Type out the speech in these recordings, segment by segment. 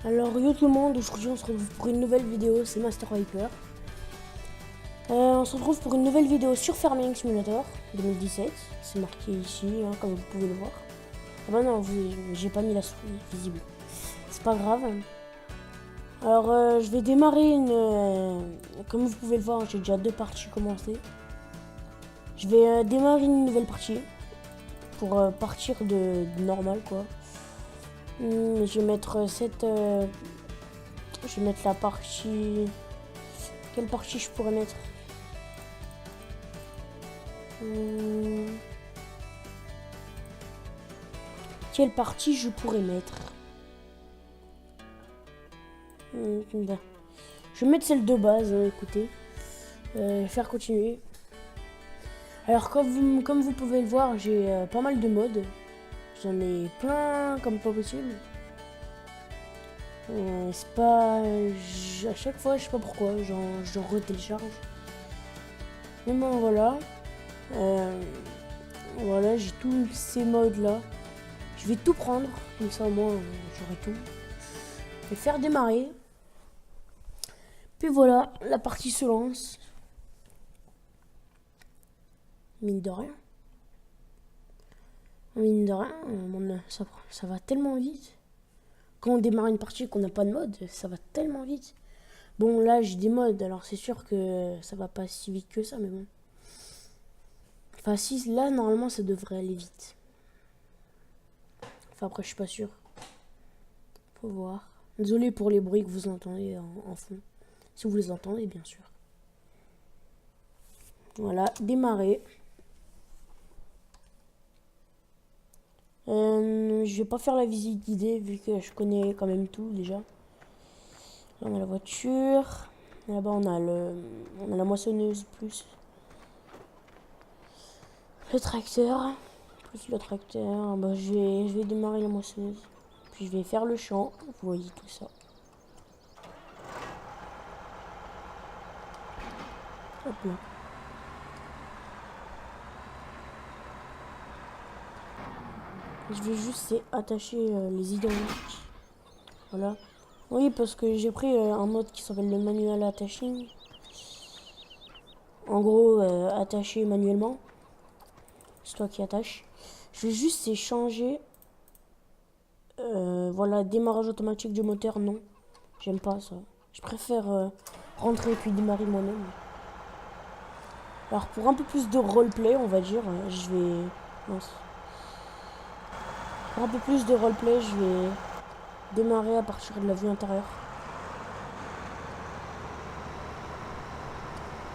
Alors yo tout le monde, aujourd'hui on se retrouve pour une nouvelle vidéo, c'est Master Viper. On se retrouve pour une nouvelle vidéo sur Farming Simulator 2017, c'est marqué ici, hein, comme vous pouvez le voir. Ah bah non, j'ai pas mis la souris visible, c'est pas grave. Alors je vais démarrer comme vous pouvez le voir, j'ai déjà 2 parties commencées. Je vais démarrer une nouvelle partie, pour partir de normal quoi. Je vais mettre je vais mettre la partie... Quelle partie je pourrais mettre? Quelle partie je pourrais mettre? Je vais mettre celle de base, écoutez. Faire continuer. Alors comme vous pouvez le voir, j'ai pas mal de modes. J'en ai plein comme pas possible. C'est pas... à chaque fois, je sais pas pourquoi, j'en retélécharge. Mais bon, voilà. Voilà, j'ai tous ces modes là. Je vais tout prendre, comme ça au moins j'aurai tout. Je vais faire démarrer. Puis voilà, la partie se lance. Mine de rien. Mine de rien, ça va tellement vite. Quand on démarre une partie et qu'on n'a pas de mode, ça va tellement vite. Bon, là j'ai des modes, alors c'est sûr que ça va pas si vite que ça, mais bon. Enfin, si, là normalement ça devrait aller vite. Enfin, après, je suis pas sûr. Faut voir. Désolé pour les bruits que vous entendez en fond. Si vous les entendez, bien sûr. Voilà, démarrer. Je vais pas faire la visite guidée vu que je connais quand même tout déjà. Là, on a la voiture. Là-bas, on a la moissonneuse plus le tracteur. Plus le tracteur. Bah, je vais démarrer la moissonneuse. Puis je vais faire le champ. Vous voyez tout ça. Hop là. Je vais juste attacher les hydrauliques. Voilà. Oui, parce que j'ai pris un mode qui s'appelle le manual attaching. En gros, attacher manuellement. C'est toi qui attaches. Je vais juste changer. Voilà, démarrage automatique du moteur, non. J'aime pas ça. Je préfère rentrer et puis démarrer moi-même. Alors pour un peu plus de roleplay, on va dire, je vais... Mince. Pour un peu plus de roleplay, je vais démarrer à partir de la vue intérieure.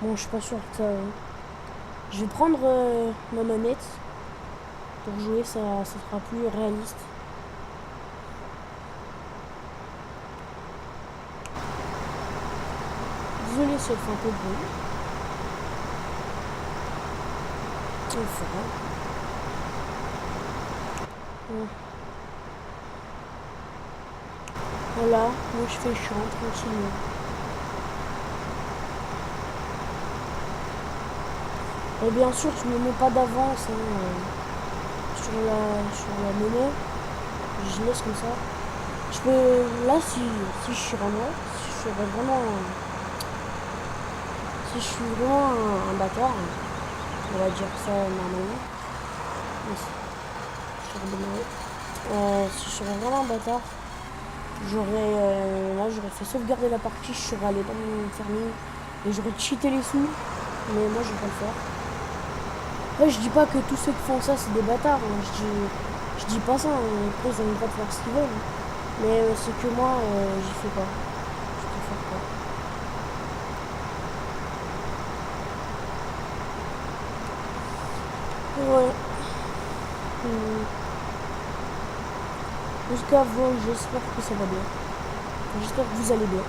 Bon, je suis pas sûr que ça... Je vais prendre ma manette. Pour jouer, ça sera plus réaliste. Désolé si elle fait un peu de bruit. Enfin. Voilà, moi je fais le chant tranquillement. Et bien sûr, je ne me mets pas d'avance sur la monnaie. Je laisse comme ça. Je peux, là, si je suis vraiment, si je suis vraiment un bâtard, on va dire ça normalement. Si je serais vraiment un bâtard, j'aurais fait sauvegarder la partie, je serais allé dans mon farming et j'aurais cheaté les sous, mais moi je vais pas le faire. Après, je dis pas que tous ceux qui font ça c'est des bâtards, hein. Je dis pas ça, hein. Après ils ont le droit de faire ce qu'ils veulent, hein. Mais c'est que moi j'y fais pas. Je préfère pas. Ouais. En tout cas, vous, j'espère que ça va bien. J'espère que vous allez bien.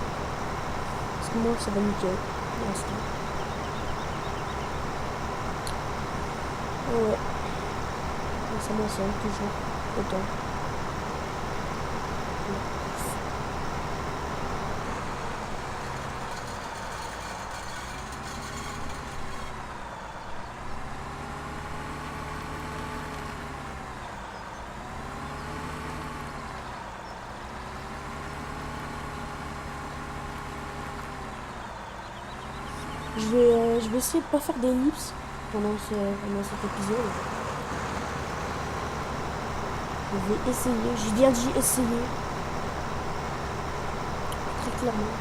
Parce que moi, ça va nickel. Pour l'instant. Ouais. Ça m'enseigne toujours. Autant. Ouais. Je vais essayer de pas faire d'ellipse pendant cet épisode. Je vais essayer, j'ai bien dit essayer. Très clairement.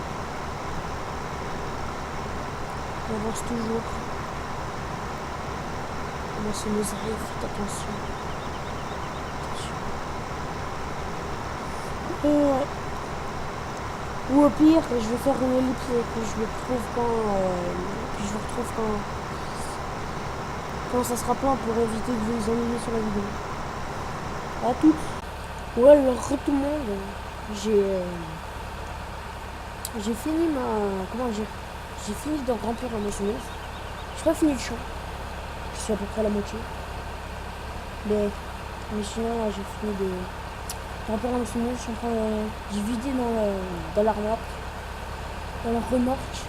On avance toujours. Moi c'est mes rêves, faites attention. Ouais. Ou au pire, je vais faire une ellipse et puis je me retrouve quand ça sera plein pour éviter de vous ennuyer sur la vidéo. À toutes. Ouais, alors tout le monde, j'ai fini j'ai fini de remplir la moissonneuse. J'ai pas fini le champ. Je suis à peu près à la moitié. Mais sinon, là, j'ai fini de remplir la moissonneuse. Je suis en train de vider dans la remorque. Dans la remorque.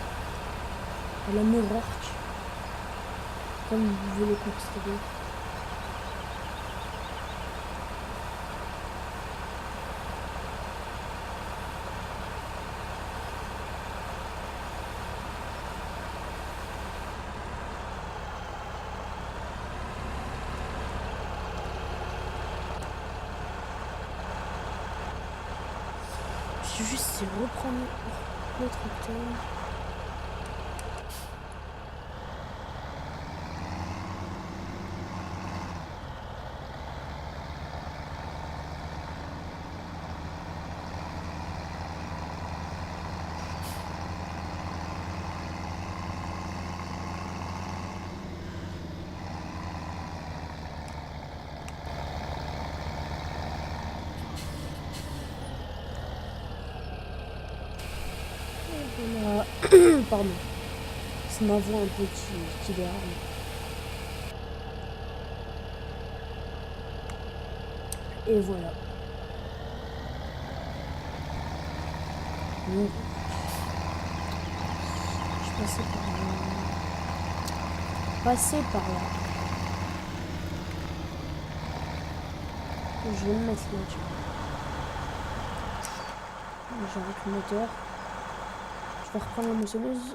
Dans la remorque. Comme vous voulez constater. Je vais juste reprendre le tracteur. Pardon. C'est ma voix un peu qui dérape. Et voilà. Donc, je passais par là. Je vais me mettre là, tu vois. J'arrête le moteur. Je vais reprendre la moissonneuse.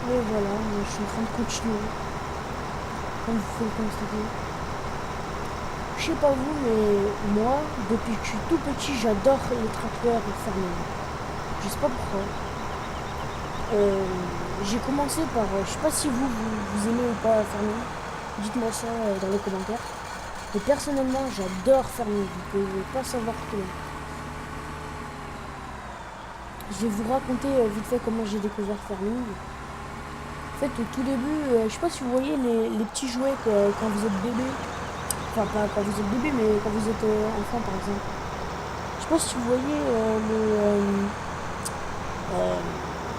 Et voilà, je suis en train de continuer. Comme vous pouvez le constater. Je sais pas vous, mais moi, depuis que je suis tout petit, j'adore les tracteurs fermés. Je sais pas pourquoi. J'ai commencé par, je sais pas si vous aimez ou pas fermer. Dites-moi ça dans les commentaires. Mais personnellement, j'adore fermer. Vous pouvez pas savoir comment. Je vais vous raconter vite fait comment j'ai découvert Farming. En fait, au tout début, je sais pas si vous voyez les petits jouets quand vous êtes bébé. Enfin, pas quand vous êtes bébé, mais quand vous êtes enfant, par exemple. Je sais pas si vous voyez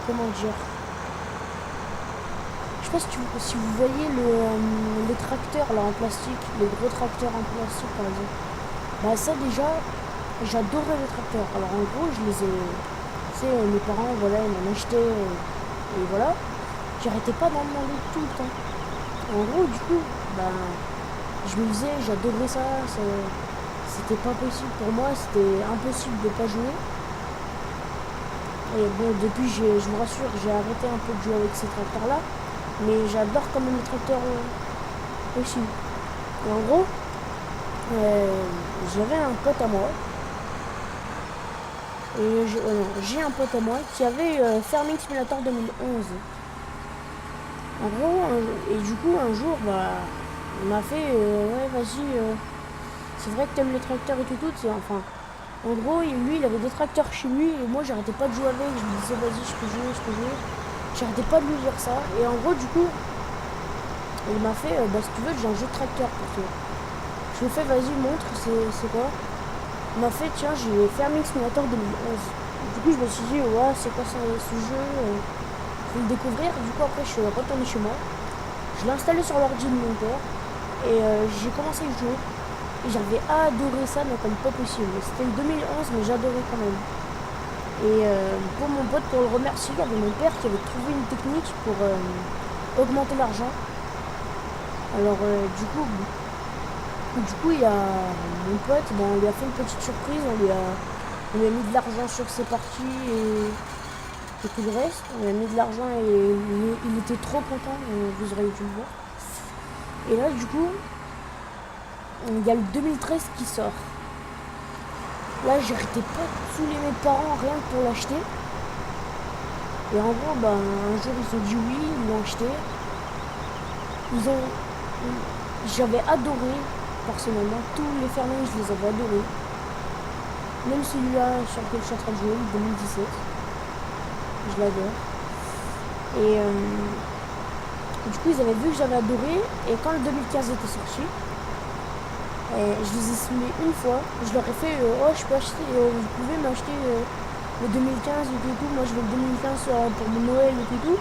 comment dire. Je sais pas si vous voyez les tracteurs là en plastique, les gros tracteurs en plastique, par exemple. Bah ça déjà, j'adorais les tracteurs. Alors en gros, je les ai... Tu sais, mes parents, voilà, ils m'en achetaient. Et voilà. J'arrêtais pas d'en demander tout le temps. En gros, du coup, ben, je me disais, j'adorais ça. C'était pas possible pour moi, c'était impossible de pas jouer. Et bon, depuis, je vous rassure, j'ai arrêté un peu de jouer avec ces tracteurs-là. Mais j'adore quand même les tracteurs aussi. Et en gros, j'avais un pote à moi. Et j'ai un pote à moi qui avait Farming Simulator 2011. En gros, et du coup, un jour, bah, il m'a fait, ouais, vas-y, c'est vrai que t'aimes les tracteurs et tout, enfin, en gros, lui, il avait des tracteurs chez lui, et moi, j'arrêtais pas de jouer avec, je me disais, vas-y, je peux jouer, j'arrêtais pas de lui dire ça, et en gros, du coup, il m'a fait, bah, si tu veux, j'ai un jeu de tracteur pour toi. Je lui ai fait, vas-y, montre, c'est quoi? Il m'a fait, tiens, j'ai Farming Simulator 2011. Du coup, je me suis dit, ouais, c'est quoi ce jeu? le découvrir. Du coup après je suis retournée chez moi. Je l'ai installé sur l'ordi de mon père. Et j'ai commencé à jouer. Et j'avais adoré ça, mais comme pas possible. C'était le 2011, mais j'adorais quand même. Et pour mon pote, pour le remercier, il y avait mon père qui avait trouvé une technique pour augmenter l'argent. Alors du coup, il y a mon pote, bon, on lui a fait une petite surprise, on lui a mis de l'argent sur ses parties et tout le reste. On lui a mis de l'argent et il était trop content, vous aurez dû le voir. Et là, du coup, il y a le 2013 qui sort. Là, j'arrêtais pas de saouler mes parents rien que pour l'acheter. Et en gros, un jour, ils ont dit oui, ils l'ont acheté. J'avais adoré, personnellement, tous les Farming, je les avais adorés. Même celui-là sur lequel je suis en train de jouer, le 2017. Je l'adore. Et du coup, ils avaient vu que j'avais adoré. Et quand le 2015 était sorti, je les ai saoulés une fois. Je leur ai fait oh, je peux acheter, vous pouvez m'acheter le 2015 et tout. Moi, je veux le 2015 pour mon Noël et tout.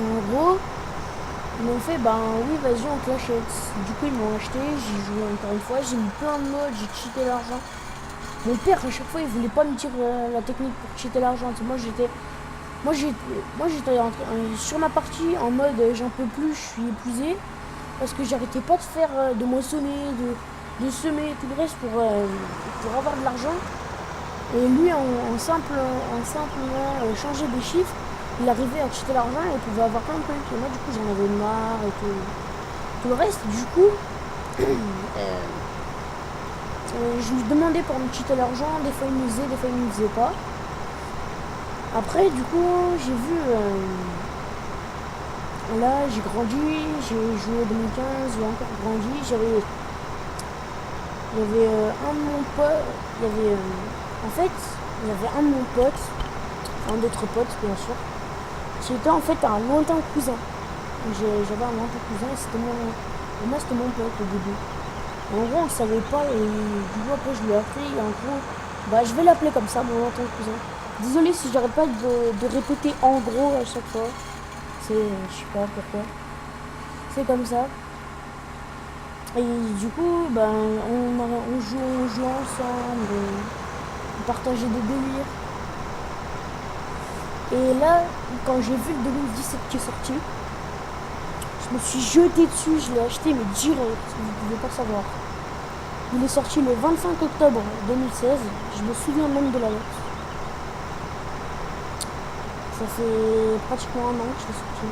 Et en gros, ils m'ont fait oui, vas-y, on te l'achète. Du coup, ils m'ont acheté. J'y joué encore une fois. J'ai mis plein de modes. J'ai cheaté l'argent. Mon père, à chaque fois, il voulait pas me dire la technique pour cheater l'argent. Moi, j'étais sur ma partie en mode j'en peux plus, je suis épuisé. Parce que j'arrêtais pas de faire, de moissonner, de semer, tout le reste pour avoir de l'argent. Et lui, en simplement changer des chiffres, il arrivait à cheater l'argent et il pouvait avoir plein de trucs. Et moi, du coup, j'en avais marre et tout le reste. Du coup, je lui demandais pour me cheater l'argent. Des fois, il me faisait, des fois, il me faisait pas. Après, du coup, j'ai vu... là, j'ai grandi, j'ai joué en 2015, j'ai encore grandi. Il y avait un de mon pote, il y avait un de mon pote, un d'autres potes bien sûr, qui était en fait un lointain cousin. J'avais un lointain cousin et pour moi c'était mon pote au début. En gros on ne savait pas et du coup après je lui ai appris et en gros, je vais l'appeler comme ça, mon lointain cousin. Désolé si j'arrête pas de répéter en gros à chaque fois. Je sais pas pourquoi. C'est comme ça. Et du coup, on jouait ensemble, on partageait des délires. Et là, quand j'ai vu le 2017 qui est sorti, je me suis jeté dessus, je l'ai acheté, mais direct, vous ne pouvez pas savoir. Il est sorti le 25 octobre 2016, je me souviens même de la date. Ça fait pratiquement un an que je l'ai sorti.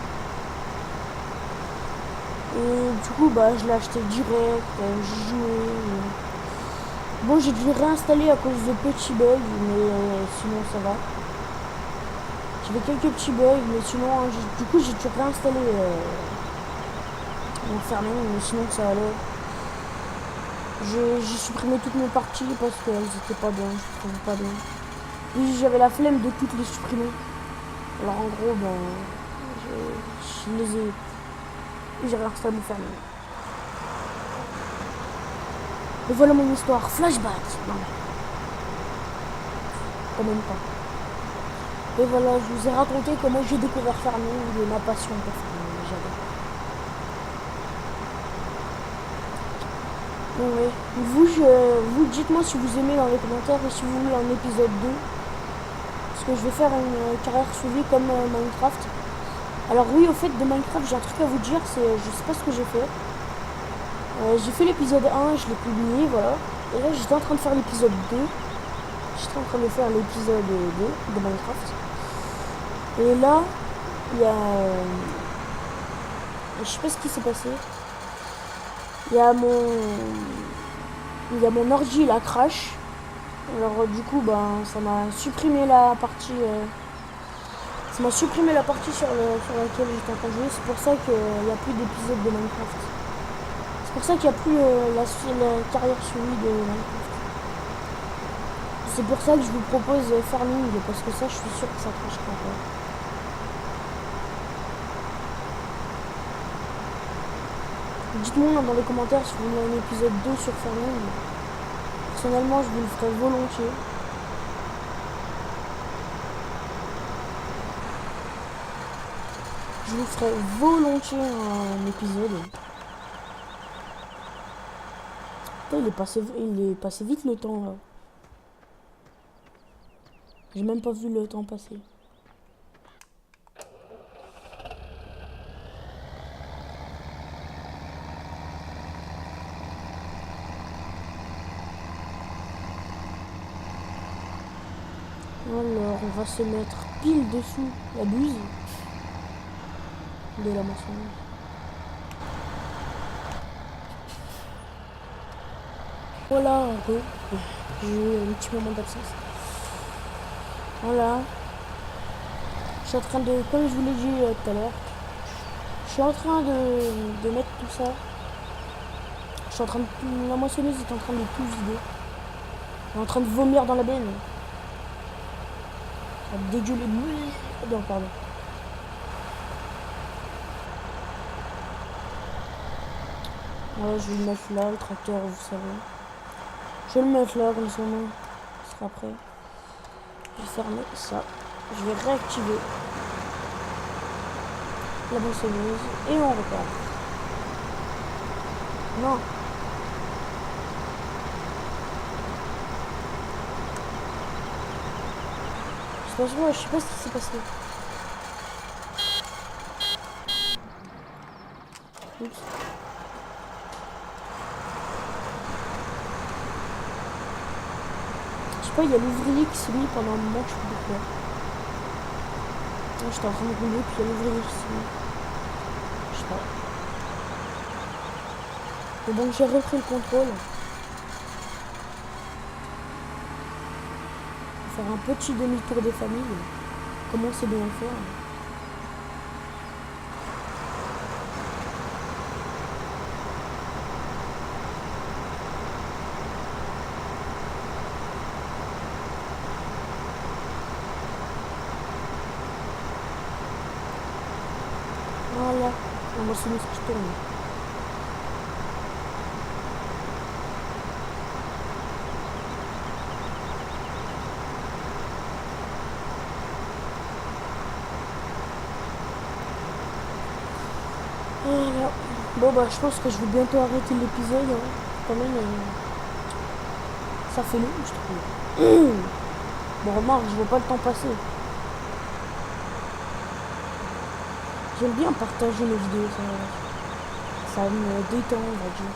Et du coup, je l'ai acheté direct, j'ai joué. Bon, j'ai dû le réinstaller à cause de petits bugs, mais sinon ça va. J'avais quelques petits bugs, mais sinon, du coup, j'ai dû réinstaller mon Farming, mais sinon ça allait. J'ai supprimé toutes mes parties parce qu'elles étaient pas bien, je trouvais pas bien. Puis j'avais la flemme de toutes les supprimer. Alors en gros, je les ai... J'ai réinstallé mon Farming. Et voilà mon histoire. Flashback. Non. Quand même pas. Et voilà, je vous ai raconté comment j'ai découvert Farming et ma passion pour Farming. J'adore. Bon, ouais. Vous dites-moi si vous aimez dans les commentaires et si vous voulez un épisode 2. Parce que je vais faire une carrière suivie comme Minecraft. Alors oui, au fait de Minecraft, j'ai un truc à vous dire, je sais pas ce que j'ai fait. J'ai fait l'épisode 1, je l'ai publié, voilà. Et là, j'étais en train de faire l'épisode 2. J'étais en train de faire l'épisode 2 de Minecraft. Et là, il y a... je sais pas ce qui s'est passé. Il y a mon ordi, il a crash. Alors du coup, ça m'a supprimé la partie... ça m'a supprimé la partie sur laquelle j'étais en train de jouer. C'est pour ça qu'il n'y a plus d'épisodes de Minecraft. C'est pour ça qu'il n'y a plus la carrière suivie de Minecraft. C'est pour ça que je vous propose Farming, parce que ça, je suis sûr que ça crachera pas. Dites-moi dans les commentaires si vous voulez un épisode 2 sur Farming. Personnellement, je vous le ferai volontiers. Je vous ferai volontiers un épisode. Putain, il est passé vite le temps là. J'ai même pas vu le temps passer. Alors, on va se mettre pile dessous la buse de la moissonneuse. Voilà, j'ai eu un petit moment d'absence. Voilà. Je suis en train de, comme je vous l'ai dit tout à l'heure, je suis en train de mettre tout ça. La moissonneuse est en train de tout vider. Elle est en train de vomir dans la benne. Elle a dégueulé. Non, pardon. Ouais, je vais le mettre là, le tracteur, vous savez. Je vais le mettre là, comme ça, il sera prêt. Je vais fermer ça. Je vais réactiver la moissonneuse et on repart. Non. Je sais pas ce qui s'est passé. Oups. Je sais pas, il y a l'ouvrier qui s'est mis pendant un moment, je sais pas pourquoi. J'étais en train de rouler, puis il y a l'ouvrier qui s'est mis. Je sais pas. Et donc j'ai repris le contrôle. On va faire un petit demi-tour des familles. Comment c'est bien le faire. Voilà, la moissonneuse qui tourne. Voilà. Bon bah je pense que je vais bientôt arrêter l'épisode. Hein. Quand même, ça fait long, je trouve. Bon remarque, je vois pas le temps passer. J'aime bien partager mes vidéos, ça me détend, on va dire.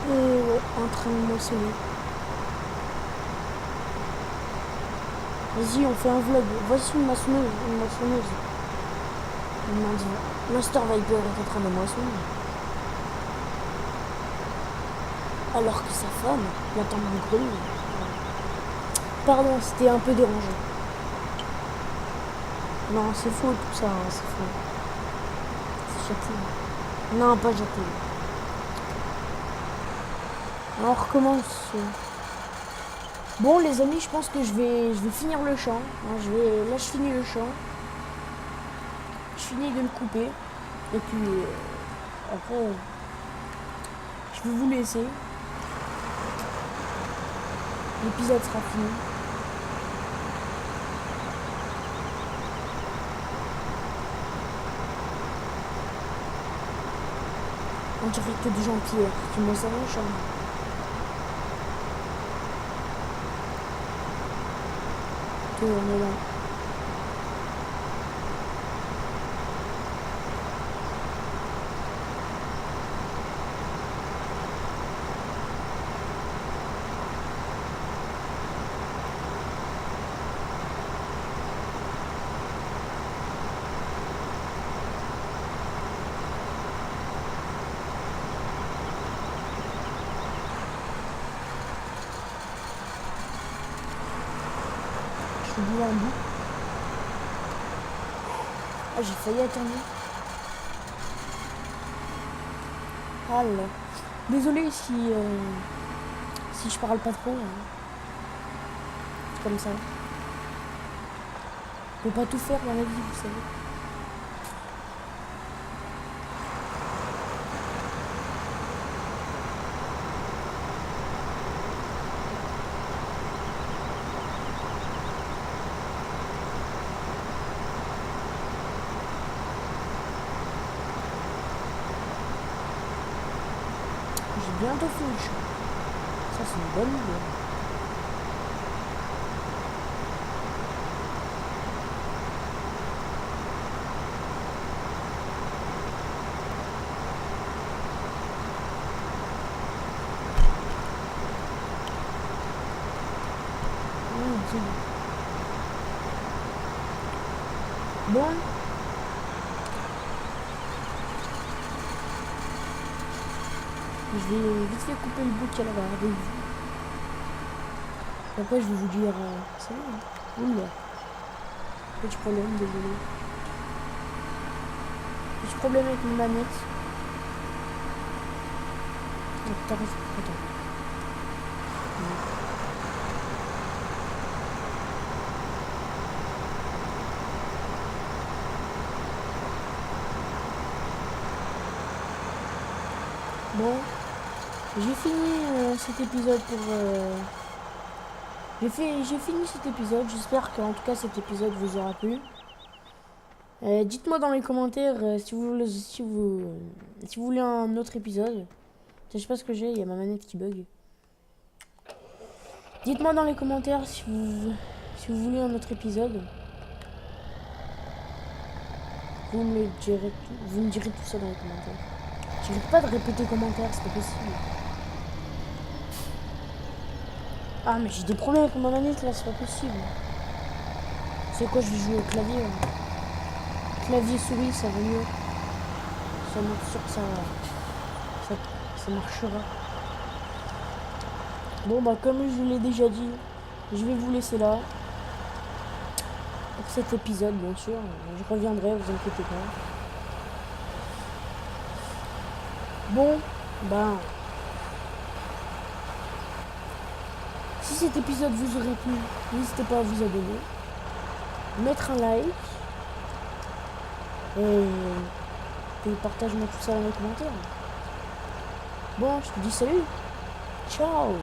Et ouais, en train de moissonner. Vas-y, on fait un vlog. Voici une moissonneuse. Il m'a dit, Master Viper est en train de moissonner. Alors que sa femme l'attend dans le grenier. Pardon, c'était un peu dérangeant. Non, c'est faux tout ça, hein, c'est faux. C'est Jacqueline. Non, pas Jacqueline. Alors, on recommence. Bon les amis, je pense que je vais finir le champ. Là je finis le champ. Je finis de le couper. Et puis après je vais vous laisser. L'épisode sera fini. En direct de Jean-Pierre qui me sert mon champ. On est là. Je suis bien en bout. Ah, j'ai failli attendre. Ah là. Désolé si je parle pas trop. Hein. comme ça. On peut pas tout faire dans la vie, vous savez. J'ai bientôt fini le champ. Ça, c'est une bonne nouvelle. Bon. Je vais vite fait couper le bout qu'il y a là-bas. Après, je vais vous dire... c'est bon. Oula. Petit problème, désolé. Petit problème avec mon manette. Attends. Bon, j'ai fini cet épisode pour... J'ai fini cet épisode, j'espère qu'en tout cas cet épisode vous aura plu. Dites-moi dans les commentaires si vous voulez un autre épisode. Je sais pas ce que j'ai, il y a ma manette qui bug. Dites-moi dans les commentaires si vous voulez un autre épisode. Vous me direz tout ça dans les commentaires. J'arrête pas de répéter commentaires, c'est pas possible. Ah mais j'ai des problèmes avec ma manette là, c'est pas possible. C'est quoi, je vais jouer au clavier là. Clavier souris, ça va mieux. Ça montre sûr que ça marchera. Bon bah comme je vous l'ai déjà dit, je vais vous laisser là. Pour cet épisode bien sûr. Je reviendrai, vous inquiétez pas. Bon, ben... si cet épisode vous aurait plu, n'hésitez pas à vous abonner. Mettre un like. Et partagez-moi tout ça dans les commentaires. Bon, je te dis salut. Ciao.